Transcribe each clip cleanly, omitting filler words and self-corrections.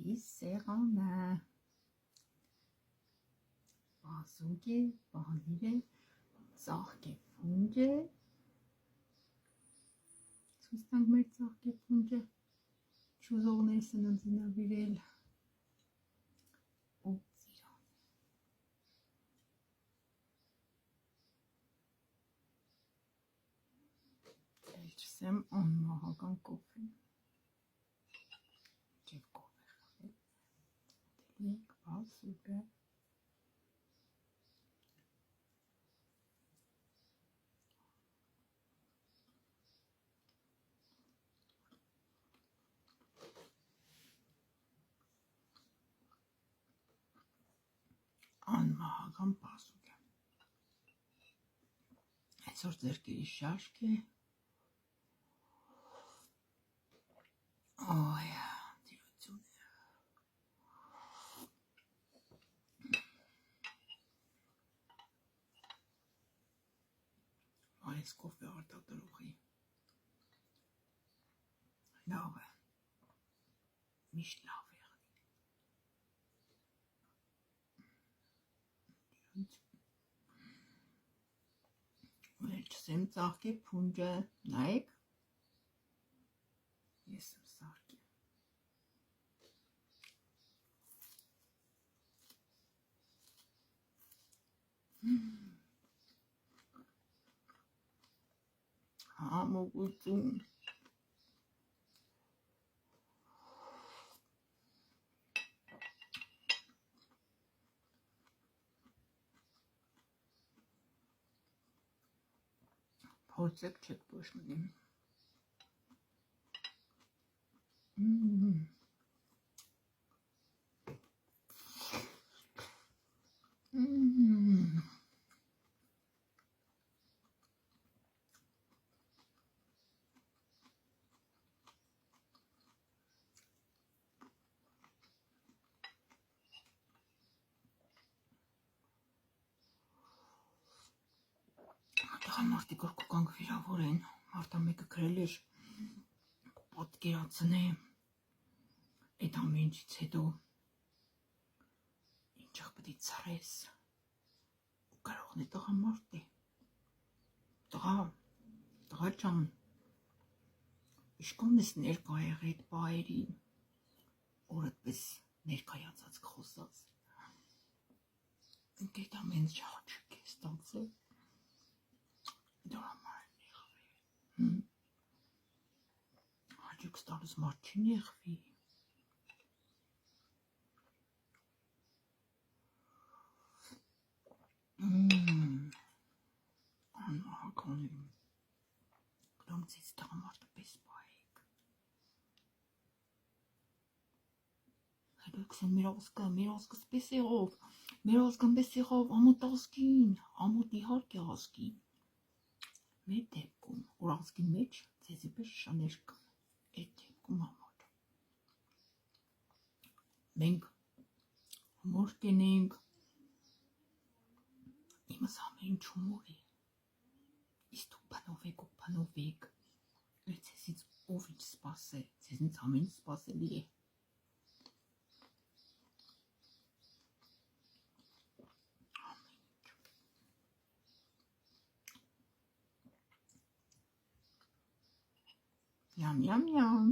Իս սեղանը բազուկ է, բանիր է, ծաղկ է, փունջ է, ցույց տանք մեր ծաղկ է, փունջը, չուզողների սննդին նվիրել ու ծիրան։ Չսեմ անմահական կոֆեն, և կոֆե խաղել, դելիք, բազուկը, անմահական բազուկ է, այսօր ձերքերի շաշկ է, ոյ, տիրություն է, այս կոֆե արտադրողի լավ է, միշտ լավ է եղնի, չսեմ ծաղկ է փունջը, նայեք, ես եմ սարկ է, համոգություն, փորձեք չեք բոշմնի, մարդիկ որ կոկանք վիրավոր են, մարդա մեկը գրել էր, պատկերացնե, այդ ամեն ինչից հետո ինչեղ պետք է ցրես, ու կարողն է տղամարդ է, տղա ջան, իշկոն ես ներկա եղել այդ պահերին, որ այդպես ներկայացած կխոսած, ընկ այդ ամեն ինչ հաճույք է ստացել, դու համար են եղվել, հաճույք ստալուց մարդ չի նեղվի, անմահական եմ, գրոմցից տղամարդը պես պահեք, հետո եկսեն մեր ազգս պես եղով, մեր ազգան պես եղավ ամոտ ազգին, ամոտ իհարկե ազգին, մեր դեպքում, որ ազգի մեջ ձեզի պես շաներ կան, այդ դեպքում համար, մենք հումոր կենենք, իմս ամեն ինչ հումոր է, իսկ դուք բանովեք ու բանովեք, ձեզից ով ինչ սպասե, ձեզնից ամեն ինչ սպասելի է, Yum, yum, yum.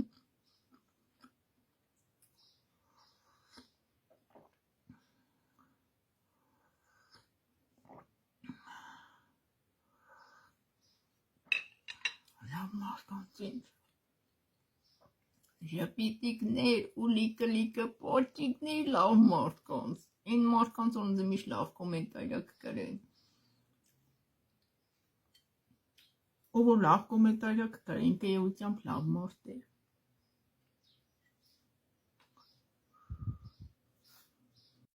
Լավ մարդկանց ինձ, ժպիտիկներ ու լիկը պոճիկներ լավ մարդկանց, այն մարդկանց որ ինձ միշտ լավ կոմենտարյակ կրեն, ով որ լավ կոմենտարյակ կրեն, ինքը եությամբ լավ մարդ է,